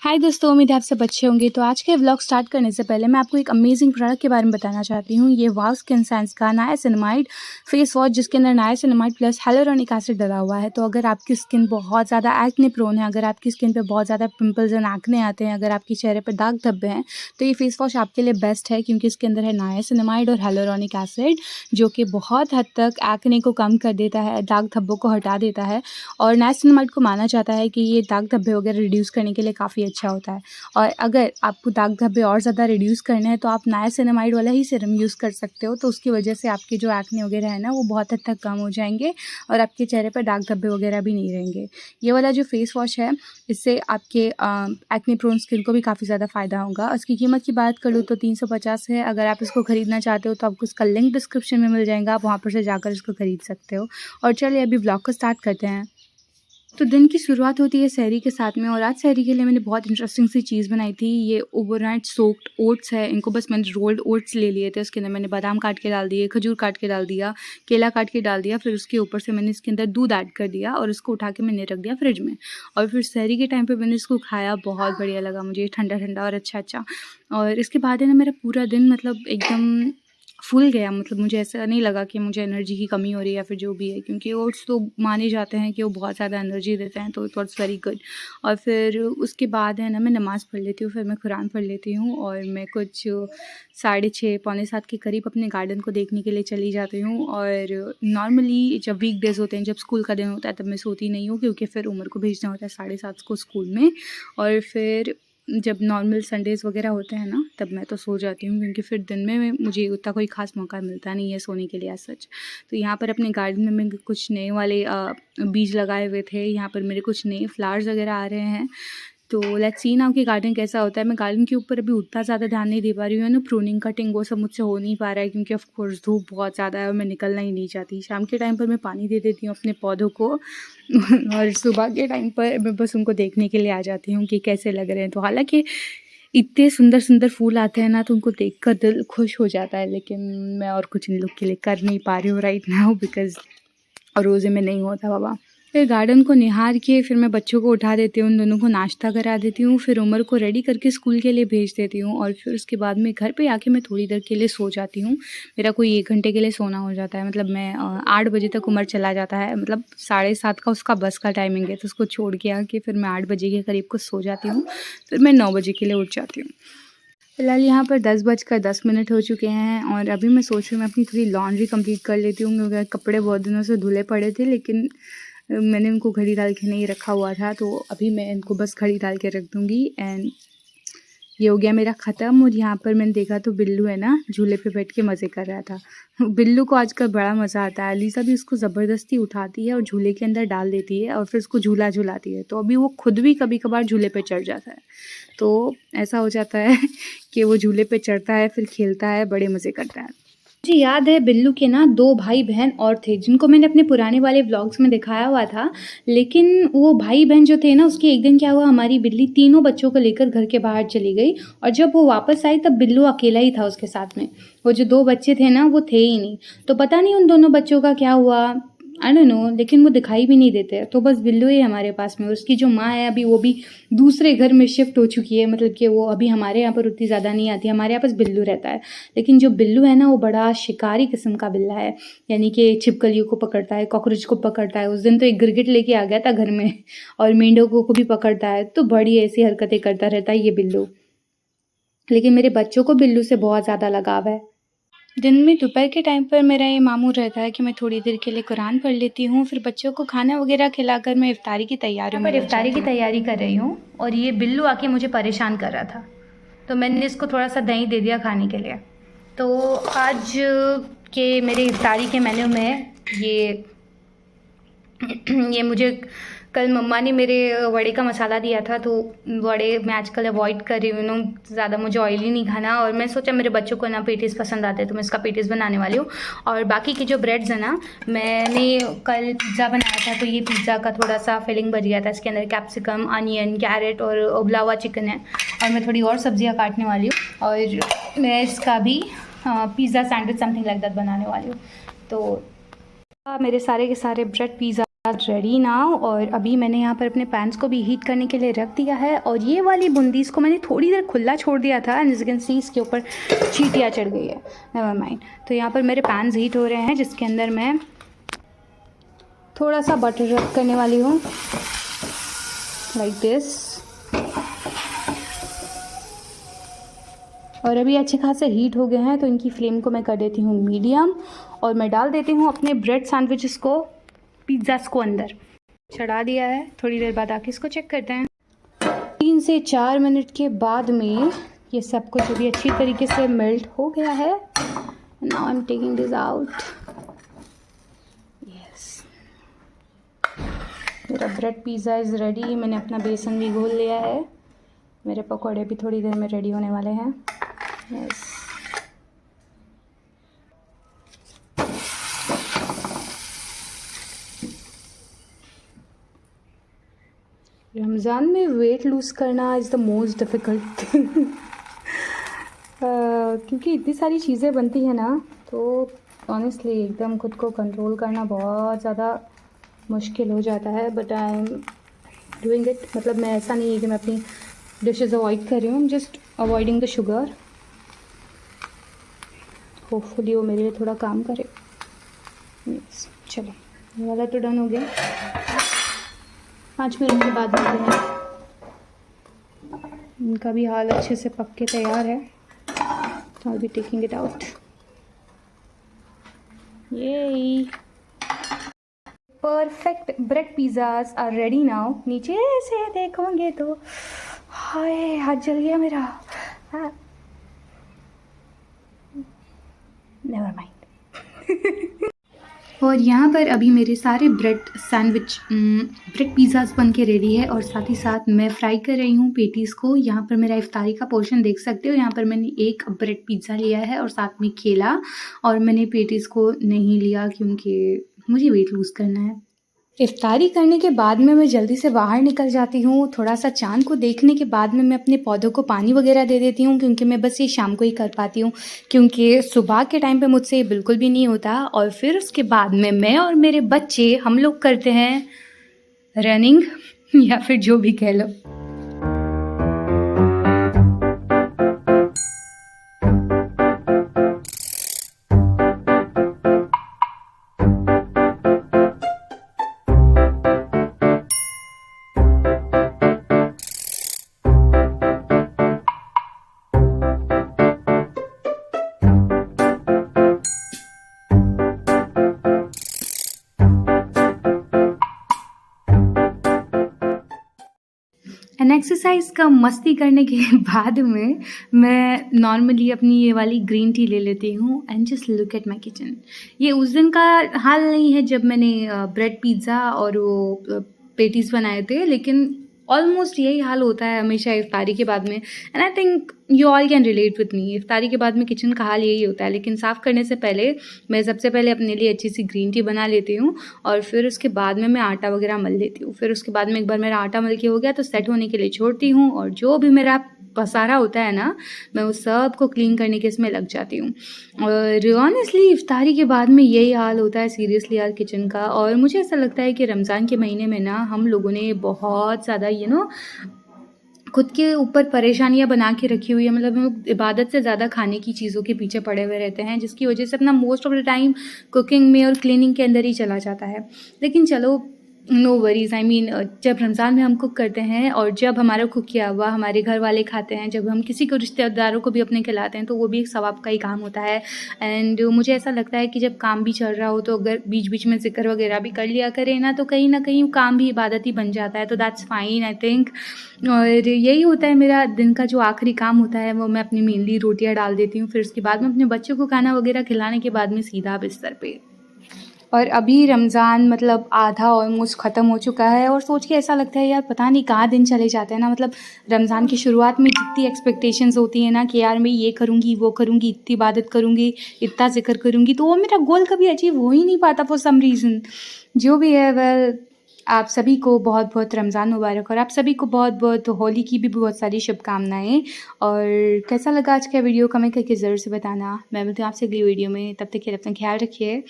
हाय दोस्तों, उम्मीद है आप सब अच्छे होंगे। तो आज के व्लॉग स्टार्ट करने से पहले मैं आपको एक अमेजिंग प्रोडक्ट के बारे में बताना चाहती हूँ। ये वाव स्किन साइंस का नायासिनामाइड फेस वॉश, जिसके अंदर नायासिनामाइड प्लस hyaluronic एसिड डला हुआ है। तो अगर आपकी स्किन बहुत ज़्यादा एक्ने प्रोन है, अगर आपकी स्किन पे बहुत ज़्यादा पिंपल्स एंड एक्ने आते हैं, अगर आपके चेहरे पर दाग धब्बे हैं, तो ये फेस वॉश आपके लिए बेस्ट है, क्योंकि इसके अंदर है नायासिनामाइड और hyaluronic एसिड, जो कि बहुत हद तक एक्ने को कम कर देता है, दाग धब्बों को हटा देता है। और नायासिनामाइड को माना जाता है कि ये दाग धब्बे वगैरह रिड्यूस करने के लिए काफ़ी अच्छा होता है। और अगर आपको दाग धब्बे और ज़्यादा रिड्यूस करने हैं तो आप नायासिनामाइड वाला ही सीरम यूज़ कर सकते हो। तो उसकी वजह से आपके जो एक्ने वगैरह है ना, वो बहुत हद तक कम हो जाएंगे और आपके चेहरे पर दाग धब्बे वगैरह भी नहीं रहेंगे। ये वाला जो फेस वॉश है, इससे आपके एक्ने प्रोन स्किन को भी काफ़ी ज़्यादा फ़ायदा होगा। इसकी कीमत की बात करूँ तो 350 है। अगर आप इसको ख़रीदना चाहते हो तो आपको इसका लिंक डिस्क्रिप्शन में मिल जाएगा, आप वहाँ पर से जाकर इसको ख़रीद सकते हो। और चलिए अभी ब्लॉग को स्टार्ट करते हैं। तो दिन की शुरुआत होती है सहरी के साथ में, और आज सहरी के लिए मैंने बहुत इंटरेस्टिंग सी चीज़ बनाई थी। ये ओवरनाइट सोक्ड ओट्स है। इनको बस मैंने रोल्ड ओट्स ले लिए थे। उसके अंदर मैंने बादाम काट के डाल दिए, खजूर काट के डाल दिया, केला काट के डाल दिया, फिर उसके ऊपर से मैंने इसके अंदर दूध ऐड कर दिया और इसको उठा के मैंने रख दिया फ्रिज में। और फिर सहरी के टाइम पर मैंने इसको खाया, बहुत बढ़िया लगा मुझे, ठंडा ठंडा और अच्छा। और इसके बाद है ना, मेरा पूरा दिन मतलब एकदम फूल गया। मतलब मुझे ऐसा नहीं लगा कि मुझे एनर्जी की कमी हो रही है या फिर जो भी है, क्योंकि ओट्स तो माने जाते हैं कि वो बहुत ज़्यादा एनर्जी देते हैं, तो इट वॉट्स वेरी गुड। और फिर उसके बाद है ना, मैं नमाज़ पढ़ लेती हूँ, फिर मैं कुरान पढ़ लेती हूँ और मैं कुछ 6:30 पौने 7 के करीब अपने गार्डन को देखने के लिए चली जाती हूँ। और नॉर्मली जब वीकडेज़ होते हैं, जब स्कूल का दिन होता है, तब मैं सोती नहीं हूँ, क्योंकि फिर उमर को भेजना होता है 7:30 को स्कूल में। और फिर जब नॉर्मल संडेज़ वगैरह होते हैं ना, तब मैं तो सो जाती हूँ, क्योंकि फिर दिन में मुझे उतना कोई ख़ास मौका मिलता नहीं है सोने के लिए एज़ सच। तो यहाँ पर अपने गार्डन में मैं कुछ नए वाले बीज लगाए हुए थे। यहाँ पर मेरे कुछ नए फ्लावर्स वगैरह आ रहे हैं। तो लेट्स सी नाउ कि गार्डन कैसा होता है। मैं गार्डन के ऊपर अभी उतना ज़्यादा ध्यान नहीं दे पा रही हूँ ना, प्रूनिंग कटिंग वो सब मुझसे हो नहीं पा रहा है, क्योंकि ऑफ कोर्स धूप बहुत ज़्यादा है और मैं निकलना ही नहीं चाहती। शाम के टाइम पर मैं पानी दे देती हूँ अपने पौधों को और सुबह के टाइम पर मैं बस उनको देखने के लिए आ जाती हूँ कि कैसे लग रहे हैं। तो हालाँकि इतने सुंदर सुंदर फूल आते हैं ना, तो उनको देखकर दिल खुश हो जाता है, लेकिन मैं और कुछ इन लोग के लिए कर नहीं पा रही हूँ राइट नाउ, बिकॉज़ रोज़े में नहीं होता बाबा। फिर गार्डन को निहार के फिर मैं बच्चों को उठा देती हूँ, उन दोनों को नाश्ता करा देती हूँ, फिर उमर को रेडी करके स्कूल के लिए भेज देती हूँ। और फिर उसके बाद में घर पे आके मैं थोड़ी देर के लिए सो जाती हूँ। मेरा कोई 1 घंटे के लिए सोना हो जाता है। मतलब मैं 8 बजे तक उमर चला जाता है, मतलब 7:30 का उसका बस का टाइमिंग है, तो उसको छोड़ के आके फिर मैं 8 बजे के करीब को सो जाती हूँ। फिर मैं 9 बजे के लिए उठ जाती हूँ। फ़िलहाल यहाँ पर 10:10 हो चुके हैं और अभी मैं सोच रही हूँ मैं अपनी थोड़ी लॉन्ड्री कंप्लीट कर लेती हूँ, क्योंकि कपड़े बहुत दिनों से धुले पड़े थे, लेकिन मैंने उनको घड़ी डाल के नहीं रखा हुआ था। तो अभी मैं इनको बस घड़ी डाल के रख दूँगी एंड ये हो गया मेरा ख़त्म। और यहाँ पर मैंने देखा तो बिल्लू है ना, झूले पे बैठ के मज़े कर रहा था। बिल्लू को आजकल बड़ा मज़ा आता है। लीसा भी उसको ज़बरदस्ती उठाती है और झूले के अंदर डाल देती है और फिर उसको झूला झुलाती है। तो अभी वो खुद भी कभी कभार झूले पे चढ़ जाता है। तो ऐसा हो जाता है कि वो झूले पे चढ़ता है, फिर खेलता है, बड़े मज़े करता है। मुझे याद है बिल्लू के ना 2 भाई बहन और थे, जिनको मैंने अपने पुराने वाले व्लॉग्स में दिखाया हुआ था। लेकिन वो भाई बहन जो थे ना, उसके एक दिन क्या हुआ, हमारी बिल्ली तीनों बच्चों को लेकर घर के बाहर चली गई और जब वो वापस आई तब बिल्लू अकेला ही था उसके साथ में। वो जो 2 बच्चे थे ना, वो थे ही नहीं। तो पता नहीं उन दोनों बच्चों का क्या हुआ, आई डोंट नो, लेकिन वो दिखाई भी नहीं देते। तो बस बिल्लू ही हमारे पास में। उसकी जो माँ है अभी, वो भी दूसरे घर में शिफ्ट हो चुकी है। मतलब कि वो अभी हमारे यहाँ पर उतनी ज़्यादा नहीं आती, हमारे यहाँ पास बिल्लू रहता है। लेकिन जो बिल्लू है ना, वो बड़ा शिकारी किस्म का बिल्ला है, यानी कि छिपकलियों को पकड़ता है, कॉकरोच को पकड़ता है। उस दिन तो एक गिरगिट लेके आ गया था घर में, और मेंढकों को भी पकड़ता है। तो बड़ी ऐसी हरकतें करता रहता है ये बिल्लू। लेकिन मेरे बच्चों को बिल्लू से बहुत ज़्यादा लगाव है। दिन में दोपहर के टाइम पर मेरा ये मामूल रहता है कि मैं थोड़ी देर के लिए कुरान पढ़ लेती हूँ, फिर बच्चों को खाना वगैरह खिलाकर मैं इफ्तारी की तैयारी कर रही हूँ। और ये बिल्लू आके मुझे परेशान कर रहा था, तो मैंने इसको थोड़ा सा दही दे दिया खाने के लिए। तो आज के मेरे इफ्तारी के मेन्यू में ये मुझे कल मम्मा ने मेरे वड़े का मसाला दिया था, तो वड़े मैं आजकल अवॉइड कर रही हूँ ना, ज़्यादा मुझे ऑयली नहीं खाना। और मैं सोचा मेरे बच्चों को ना पेटीज़ पसंद आते हैं, तो मैं इसका पेटीज़ बनाने वाली हूँ। और बाकी की जो ब्रेड्स है ना, मैंने कल पिज़्ज़ा बनाया था, तो ये पिज़्ज़ा का थोड़ा सा फिलिंग बच गया था। इसके अंदर कैप्सिकम, अनियन, कैरेट और उबला हुआ चिकन है, और मैं थोड़ी और सब्जियाँ काटने वाली हूँ। और मैं इसका भी pizza sandwich something like that बनाने वाली हूँ। तो मेरे सारे के सारे ब्रेड पिज़्ज़ा रेडी नाउ। और अभी मैंने यहाँ पर अपने पैन्स को भी हीट करने के लिए रख दिया है, और ये वाली बूंदी इसको मैंने थोड़ी देर खुला छोड़ दिया था, एंड यू कैन सी इसके ऊपर चींटियाँ चढ़ गई है। Never mind. तो यहाँ पर मेरे पैन्स हीट हो रहे हैं, जिसके अंदर मैं थोड़ा सा बटर रब करने वाली हूँ, लाइक दिस। और अभी अच्छे खासे हीट हो गए हैं, तो इनकी फ्लेम को मैं कर देती हूँ मीडियम, और मैं डाल देती हूँ अपने ब्रेड सैंडविचेस को, पिज़्ज़ास को अंदर चढ़ा दिया है। थोड़ी देर बाद आके इसको चेक करते हैं। 3 से 4 मिनट के बाद में ये सब कुछ अभी अच्छी तरीके से मेल्ट हो गया है। Now I am taking this out. Yes, मेरा ब्रेड पिज़्ज़ा इज़ रेडी। मैंने अपना बेसन भी घोल लिया है। मेरे पकौड़े भी थोड़ी देर में रेडी होने वाले हैं। यस, रमज़ान में वेट लूज़ करना इज़ द मोस्ट डिफ़िकल्ट क्योंकि इतनी सारी चीज़ें बनती हैं ना, तो ऑनेस्टली एकदम खुद को कंट्रोल करना बहुत ज़्यादा मुश्किल हो जाता है। But I am doing it. मतलब मैं, ऐसा नहीं है कि मैं अपनी डिशेज़ अवॉइड कर रही हूँ, just avoiding the sugar. Hopefully वो मेरे लिए थोड़ा काम करे। यस, चलो ये वाला तो डन हो गया। 5 मिनट के बाद मिलते हैं। इनका भी हाल अच्छे से पक के तैयार है। I'll be taking it out. Yay! Perfect bread pizzas are ready now. नीचे से देखोगे तो हाय, हाथ जल गया मेरा। Never mind. और यहाँ पर अभी मेरे सारे ब्रेड पिज़्ज़ास बन के रेडी है, और साथ ही साथ मैं फ्राई कर रही हूँ पेटीज़ को। यहाँ पर मेरा इफ्तारी का पोर्शन देख सकते हो। यहाँ पर मैंने एक ब्रेड पिज़्ज़ा लिया है और साथ में केला, और मैंने पेटीज़ को नहीं लिया क्योंकि मुझे वेट लूज़ करना है। इफ्तारी करने के बाद में मैं जल्दी से बाहर निकल जाती हूँ। थोड़ा सा चाँद को देखने के बाद में मैं अपने पौधों को पानी वगैरह दे देती हूँ, क्योंकि मैं बस ये शाम को ही कर पाती हूँ, क्योंकि सुबह के टाइम पे मुझसे ये बिल्कुल भी नहीं होता। और फिर उसके बाद में मैं और मेरे बच्चे हम लोग करते हैं रनिंग या फिर जो भी कह लो। एंड एक्सरसाइज का मस्ती करने के बाद में मैं नॉर्मली अपनी ये वाली ग्रीन टी ले लेती हूँ, and just look at my kitchen. ये उस दिन का हाल नहीं है जब मैंने ब्रेड पिज़्ज़ा और वो पेटीज़ बनाए थे, लेकिन ऑलमोस्ट यही हाल होता है हमेशा इफ्तारी के बाद में। And I think you all can relate with me. इफ्तारी के बाद में किचन का हाल यही होता है। लेकिन साफ़ करने से पहले मैं सबसे पहले अपने लिए अच्छी सी ग्रीन टी बना लेती हूँ, और फिर उसके बाद में मैं आटा वगैरह मल लेती हूँ। फिर उसके बाद में एक बार मेरा आटा मल के हो गया तो सेट होने के लिए छोड़ती हूँ, और जो भी मेरा पसारा होता है ना, मैं उस सब को क्लीन करने के इसमें लग जाती हूँ। और ऑनेस्टली इफ्तारी के बाद में यही हाल होता है सीरियसली यार किचन का। और मुझे ऐसा लगता है कि रमज़ान के महीने में ना हम लोगों ने बहुत ज़्यादा खुद के ऊपर परेशानियां बना के रखी हुई है। मतलब हम लोग इबादत से ज़्यादा खाने की चीज़ों के पीछे पड़े हुए रहते हैं, जिसकी वजह से अपना most of the time cooking में और क्लीनिंग के अंदर ही चला जाता है। लेकिन चलो, नो वरीज़। आई मीन, जब रमज़ान में हम कुक करते हैं और जब हमारा कुक किया हुआ हमारे घर वाले खाते हैं, जब हम किसी को रिश्तेदारों को भी अपने खिलाते हैं, तो वो भी एक सवाब का ही काम होता है। एंड मुझे ऐसा लगता है कि जब काम भी चल रहा हो तो अगर बीच बीच में ज़िक्र वगैरह भी कर लिया करें ना कहीं काम भी इबादत ही बन जाता है। तो दैट्स फाइन आई थिंक। और यही होता है मेरा दिन का जो आखिरी काम होता है, वो मैं अपनी मेनली रोटियां डाल देती हूँ। फिर उसके बाद में अपने बच्चों को खाना वगैरह खिलाने के बाद में सीधा बिस्तर पे। और अभी रमज़ान मतलब आधा ऑलमोस्ट ख़त्म हो चुका है, और सोच के ऐसा लगता है यार पता नहीं कहाँ दिन चले जाते हैं ना। मतलब रमज़ान की शुरुआत में जितनी एक्सपेक्टेशंस होती हैं ना कि यार मैं ये करूँगी, वो करूँगी, इतनी इबादत करूँगी, इतना ज़िक्र करूँगी, तो वो मेरा गोल कभी अचीव हो ही नहीं पाता फॉर सम रीज़न। जो भी है, वेल, आप सभी को बहुत बहुत रमज़ान मुबारक, और आप सभी को बहुत बहुत होली की भी बहुत सारी शुभकामनाएँ। और कैसा लगा आज का वीडियो कमेंट करके ज़रूर से बताना। मैं मिलती हूँ आपसे अगली वीडियो में। तब तक के लिए अपना ख्याल रखिए।